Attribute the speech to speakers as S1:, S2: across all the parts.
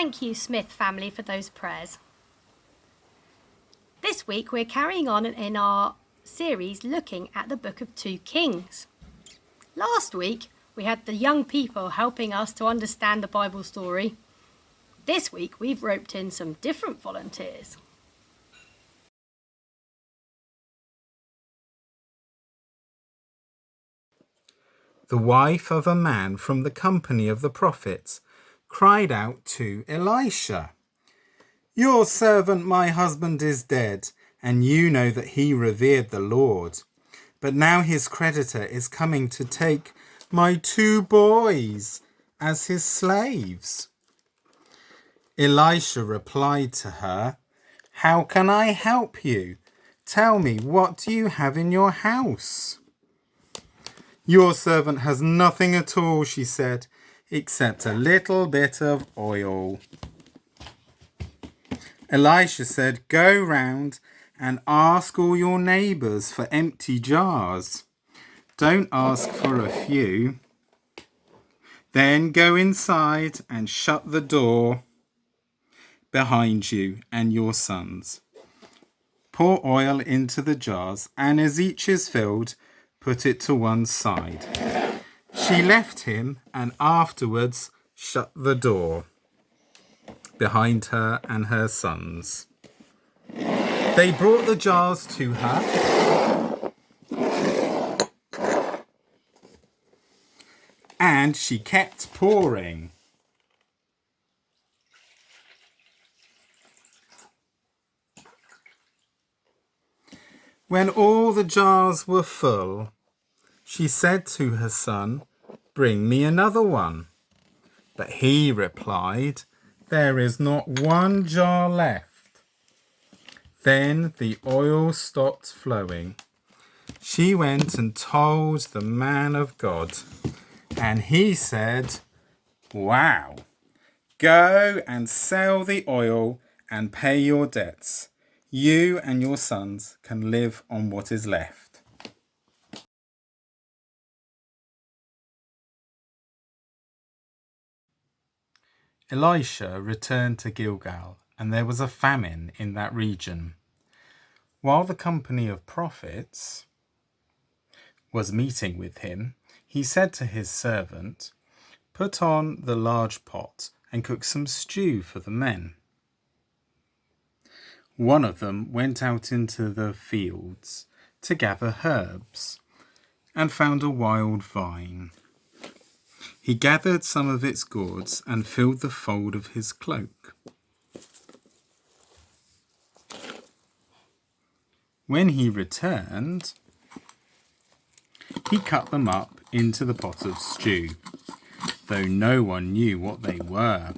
S1: Thank you, Smith family, for those prayers. This week we're carrying on in our series looking at the book of 2 Kings. Last week we had the young people helping us to understand the Bible story. This week we've roped in some different volunteers.
S2: The wife of a man from the company of the prophets cried out to Elisha, "Your servant my husband is dead, and you know that he revered the Lord. But now his creditor is coming to take my 2 boys as his slaves." Elisha replied to her, "How can I help you? Tell me, what do you have in your house?" "Your servant has nothing at all," she said, "except a little bit of oil." Elisha said, "Go round and ask all your neighbors for empty jars. Don't ask for a few. Then go inside and shut the door behind you and your sons. Pour oil into the jars, and as each is filled, put it to one side." She left him and afterwards shut the door behind her and her sons. They brought the jars to her, and she kept pouring. When all the jars were full, she said to her son, "Bring me another one." But he replied, "There is not one jar left." Then the oil stopped flowing. She went and told the man of God, and he said, "Wow, go and sell the oil and pay your debts. You and your sons can live on what is left." Elisha returned to Gilgal, and there was a famine in that region. While the company of prophets was meeting with him, he said to his servant, "Put on the large pot and cook some stew for the men." One of them went out into the fields to gather herbs and found a wild vine. He gathered some of its gourds and filled the fold of his cloak. When he returned, he cut them up into the pot of stew, though no one knew what they were.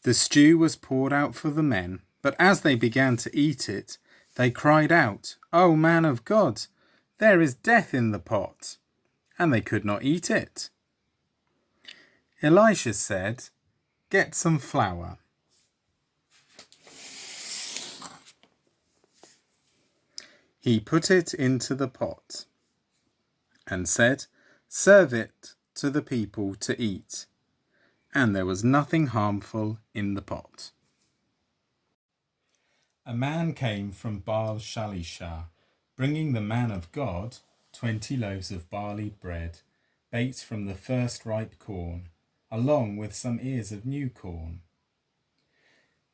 S2: The stew was poured out for the men, but as they began to eat it, they cried out, "Oh, man of God, there is death in the pot," and they could not eat it. Elisha said, "Get some flour." He put it into the pot and said, "Serve it to the people to eat." And there was nothing harmful in the pot. A man came from Baal Shalisha, bringing the man of God 20 loaves of barley bread, baked from the first ripe corn, along with some ears of new corn.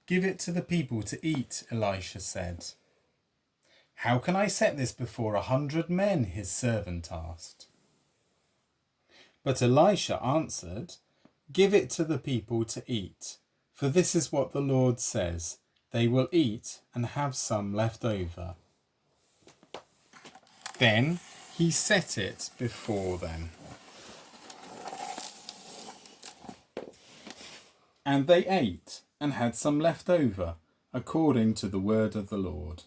S2: "Give it to the people to eat," Elisha said. "How can I set this before 100 men?" his servant asked. But Elisha answered, "Give it to the people to eat, for this is what the Lord says, they will eat and have some left over." Then he set it before them, and they ate and had some left over, according to the word of the Lord.